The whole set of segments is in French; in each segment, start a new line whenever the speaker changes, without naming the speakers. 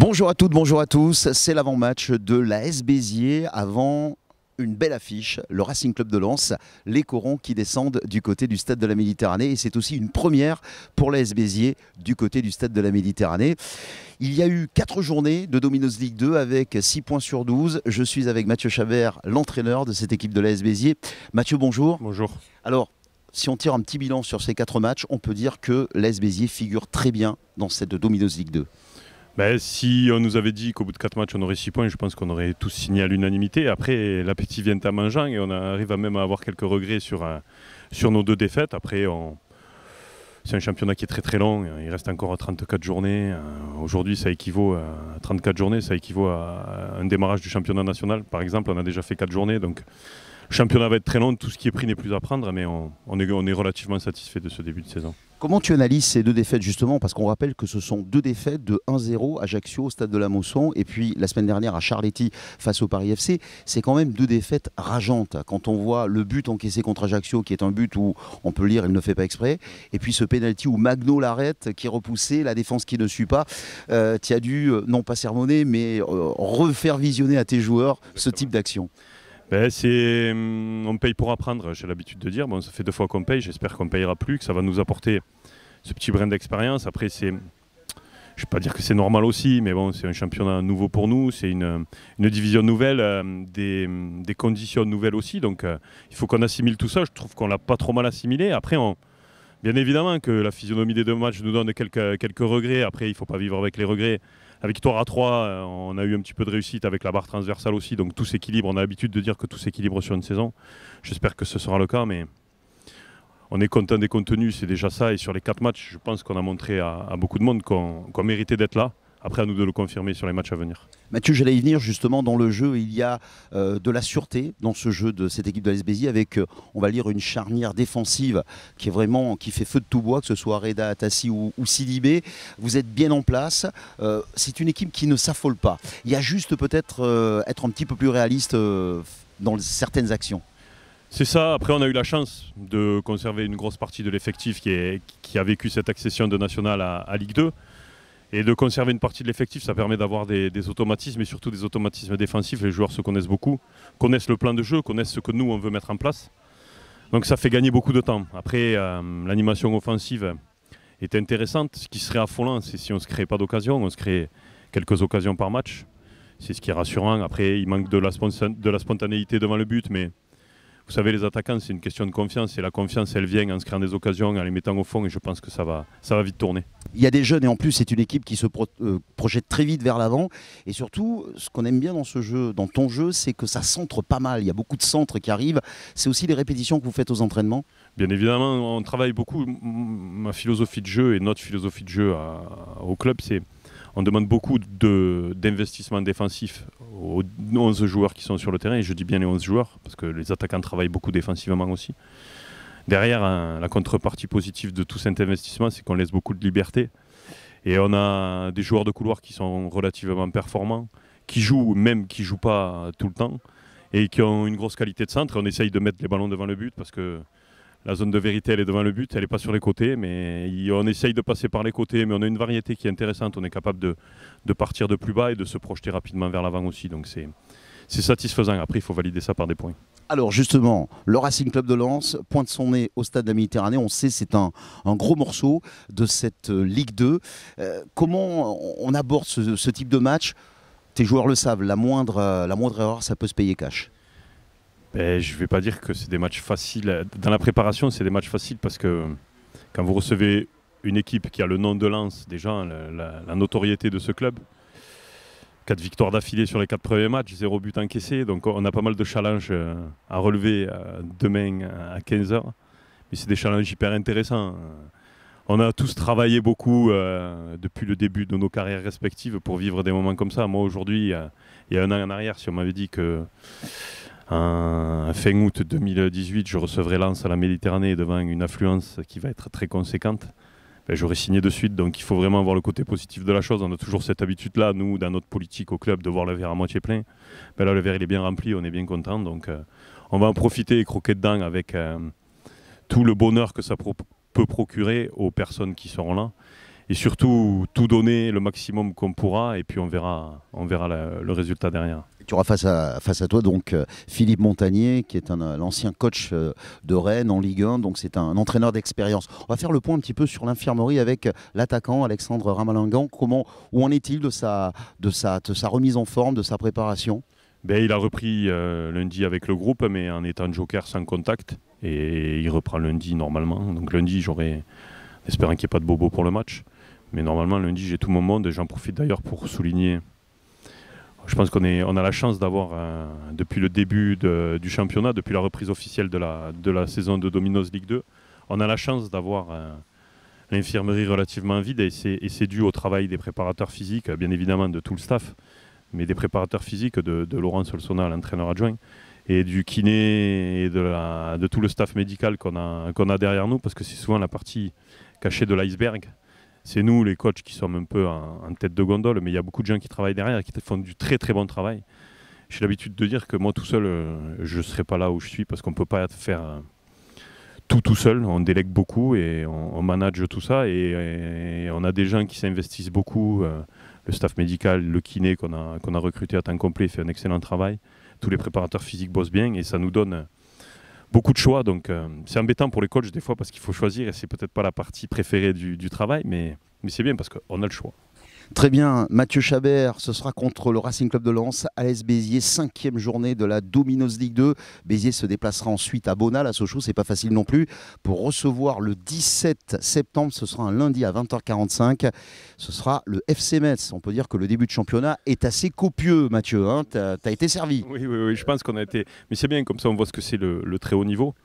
Bonjour à toutes, bonjour à tous. C'est l'avant-match de l'AS Béziers avant une belle affiche, le Racing Club de Lens, les corons qui descendent du côté du stade de la Méditerranée. Et c'est aussi une première pour l'AS Béziers du côté du stade de la Méditerranée. Il y a eu 4 journées de Domino's League 2 avec 6 points sur 12. Je suis avec Mathieu Chabert, l'entraîneur de cette équipe de l'AS Béziers. Mathieu, bonjour.
Bonjour.
Alors, si on tire un petit bilan sur ces 4 matchs, on peut dire que l'AS Béziers figure très bien dans cette Domino's League 2.
Si on nous avait dit qu'au bout de 4 matchs on aurait 6 points, je pense qu'on aurait tous signé à l'unanimité. Après, l'appétit vient en mangeant et on arrive même à avoir quelques regrets sur nos 2 défaites. Après, c'est un championnat qui est très très long, il reste encore 34 journées. Aujourd'hui, ça équivaut à 34 journées, ça équivaut à un démarrage du championnat national. Par exemple, on a déjà fait 4 journées, donc le championnat va être très long, tout ce qui est pris n'est plus à prendre, mais on est relativement satisfait de ce début de saison.
Comment tu analyses ces 2 défaites justement? Parce qu'on rappelle que ce sont 2 défaites de 1-0 à Ajaccio au stade de la Mosson et puis la semaine dernière à Charletti face au Paris FC. C'est quand même 2 défaites rageantes. Quand on voit le but encaissé contre Ajaccio qui est un but où on peut lire il ne fait pas exprès, et puis ce pénalty où Magno l'arrête qui est repoussé, la défense qui ne suit pas. Tu as dû non pas sermonner mais refaire visionner à tes joueurs ce type d'action.
On paye pour apprendre, j'ai l'habitude de dire. Bon, ça fait 2 fois qu'on paye, j'espère qu'on ne payera plus, que ça va nous apporter ce petit brin d'expérience. Après, je ne vais pas dire que c'est normal aussi, mais bon, c'est un championnat nouveau pour nous, c'est une division nouvelle, des conditions nouvelles aussi. Donc il faut qu'on assimile tout ça. Je trouve qu'on ne l'a pas trop mal assimilé. Après, bien évidemment que la physionomie des 2 matchs nous donne quelques regrets. Après, il ne faut pas vivre avec les regrets. La victoire à 3, on a eu un petit peu de réussite avec la barre transversale aussi, donc tout s'équilibre. On a l'habitude de dire que tout s'équilibre sur une saison. J'espère que ce sera le cas, mais on est content des contenus, c'est déjà ça. Et sur les 4 matchs, je pense qu'on a montré à beaucoup de monde qu'on méritait d'être là. Après, à nous de le confirmer sur les matchs à venir.
Mathieu, j'allais y venir justement. Dans le jeu, il y a de la sûreté dans ce jeu de cette équipe de l'AS Béziers avec, on va dire, une charnière défensive qui fait feu de tout bois, que ce soit Reda, Atassi ou Sidibé. Vous êtes bien en place. C'est une équipe qui ne s'affole pas. Il y a juste peut-être être un petit peu plus réaliste dans certaines actions.
C'est ça. Après, on a eu la chance de conserver une grosse partie de l'effectif qui a vécu cette accession de National à Ligue 2. Et de conserver une partie de l'effectif, ça permet d'avoir des automatismes et surtout des automatismes défensifs. Les joueurs se connaissent beaucoup, connaissent le plan de jeu, connaissent ce que nous, on veut mettre en place. Donc ça fait gagner beaucoup de temps. Après, l'animation offensive est intéressante. Ce qui serait affolant, c'est si on ne se crée pas d'occasion. On se crée quelques occasions par match. C'est ce qui est rassurant. Après, il manque de la spontanéité devant le but, mais vous savez, les attaquants, c'est une question de confiance. Et la confiance, elle vient en se créant des occasions, en les mettant au fond. Et je pense que ça va vite tourner.
Il y a des jeunes et en plus, c'est une équipe qui se projette très vite vers l'avant. Et surtout, ce qu'on aime bien dans ce jeu, dans ton jeu, c'est que ça centre pas mal. Il y a beaucoup de centres qui arrivent. C'est aussi les répétitions que vous faites aux entraînements?
Bien évidemment, on travaille beaucoup. Ma philosophie de jeu et notre philosophie de jeu au club, c'est on demande beaucoup d'investissement défensif aux 11 joueurs qui sont sur le terrain. Et je dis bien les 11 joueurs, parce que les attaquants travaillent beaucoup défensivement aussi. Derrière, la contrepartie positive de tout cet investissement, c'est qu'on laisse beaucoup de liberté. Et on a des joueurs de couloir qui sont relativement performants, qui jouent pas tout le temps, et qui ont une grosse qualité de centre. Et on essaye de mettre les ballons devant le but, parce que la zone de vérité, elle est devant le but, elle n'est pas sur les côtés. Mais on essaye de passer par les côtés, mais on a une variété qui est intéressante. On est capable de partir de plus bas et de se projeter rapidement vers l'avant aussi. Donc c'est satisfaisant. Après, il faut valider ça par des points.
Alors justement, le Racing Club de Lens pointe son nez au stade de la Méditerranée. On sait c'est un gros morceau de cette Ligue 2. Comment on aborde ce type de match? Tes joueurs le savent, la moindre erreur, ça peut se payer cash.
Je ne vais pas dire que c'est des matchs faciles. Dans la préparation, c'est des matchs faciles parce que quand vous recevez une équipe qui a le nom de Lens, déjà la notoriété de ce club, 4 victoires d'affilée sur les 4 premiers matchs, 0 but encaissé. Donc on a pas mal de challenges à relever demain à 15 h. Mais c'est des challenges hyper intéressants. On a tous travaillé beaucoup depuis le début de nos carrières respectives pour vivre des moments comme ça. Moi aujourd'hui, il y a 1 an en arrière, si on m'avait dit que fin août 2018, je recevrais Lens à la Méditerranée devant une affluence qui va être très conséquente, j'aurais signé de suite. Donc il faut vraiment voir le côté positif de la chose. On a toujours cette habitude-là, nous, dans notre politique au club, de voir le verre à moitié plein. Là, le verre il est bien rempli, on est bien content. Donc on va en profiter et croquer dedans avec tout le bonheur que ça peut procurer aux personnes qui seront là. et surtout tout donner le maximum qu'on pourra, et puis on verra le résultat derrière.
Tu auras face à toi donc Philippe Montagnier, qui est l'ancien coach de Rennes en Ligue 1, donc c'est un entraîneur d'expérience. On va faire le point un petit peu sur l'infirmerie avec l'attaquant Alexandre Ramalingan. Où en est-il de sa remise en forme, de sa préparation?
Il a repris lundi avec le groupe, mais en étant joker sans contact, et il reprend lundi normalement. Donc lundi, espérant qu'il n'y ait pas de bobo pour le match, mais normalement lundi j'ai tout mon monde, et j'en profite d'ailleurs pour souligner. Je pense qu'on a la chance d'avoir, depuis le début du championnat, depuis la reprise officielle de la saison de Domino's Ligue 2, on a la chance d'avoir l'infirmerie relativement vide, et c'est dû au travail des préparateurs physiques, bien évidemment de tout le staff, mais des préparateurs physiques de Laurent Solsona, l'entraîneur adjoint, et du kiné et de tout le staff médical qu'on a derrière nous, parce que c'est souvent la partie cachée de l'iceberg. C'est nous, les coachs, qui sommes un peu en tête de gondole, mais il y a beaucoup de gens qui travaillent derrière et qui font du très très bon travail. J'ai l'habitude de dire que moi tout seul, je ne serais pas là où je suis, parce qu'on ne peut pas faire tout seul. On délègue beaucoup et on manage tout ça, et on a des gens qui s'investissent beaucoup. Le staff médical, le kiné qu'on a recruté à temps complet fait un excellent travail. Tous les préparateurs physiques bossent bien, et ça nous donne beaucoup de choix. Donc c'est embêtant pour les coachs des fois, parce qu'il faut choisir, et c'est peut-être pas la partie préférée du travail, mais c'est bien parce qu'on a le choix.
Très bien, Mathieu Chabert, ce sera contre le Racing Club de Lens à l'AS Béziers, 5e journée de la Domino's Ligue 2. Béziers se déplacera ensuite à Bonal, à Sochaux, c'est pas facile non plus, pour recevoir le 17 septembre, ce sera un lundi à 20h45, ce sera le FC Metz. On peut dire que le début de championnat est assez copieux, Mathieu, hein, t'as été servi.
Oui, je pense qu'on a été... Mais c'est bien, comme ça on voit ce que c'est le très haut niveau,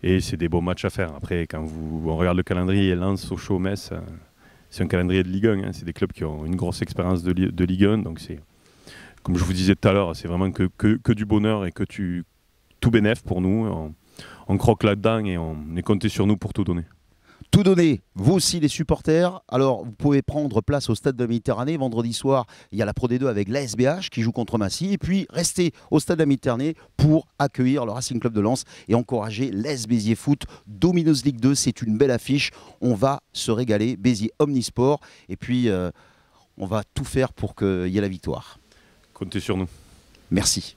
et c'est des beaux matchs à faire. Après, quand on regarde le calendrier, Lens, Sochaux, Metz... c'est un calendrier de Ligue 1, hein. C'est des clubs qui ont une grosse expérience de Ligue 1, donc c'est, comme je vous disais tout à l'heure, c'est vraiment que du bonheur, et tout bénef pour nous. On croque là-dedans, et on est compté sur nous pour tout donner.
Tout donner, vous aussi les supporters. Alors vous pouvez prendre place au Stade de la Méditerranée. Vendredi soir, il y a la Pro D2 avec l'ASBH qui joue contre Massy. Et puis restez au Stade de la Méditerranée pour accueillir le Racing Club de Lens et encourager l'AS Béziers Foot. Domino's Ligue 2, c'est une belle affiche. On va se régaler. Béziers Omnisport. Et puis on va tout faire pour qu'il y ait la victoire.
Comptez sur nous.
Merci.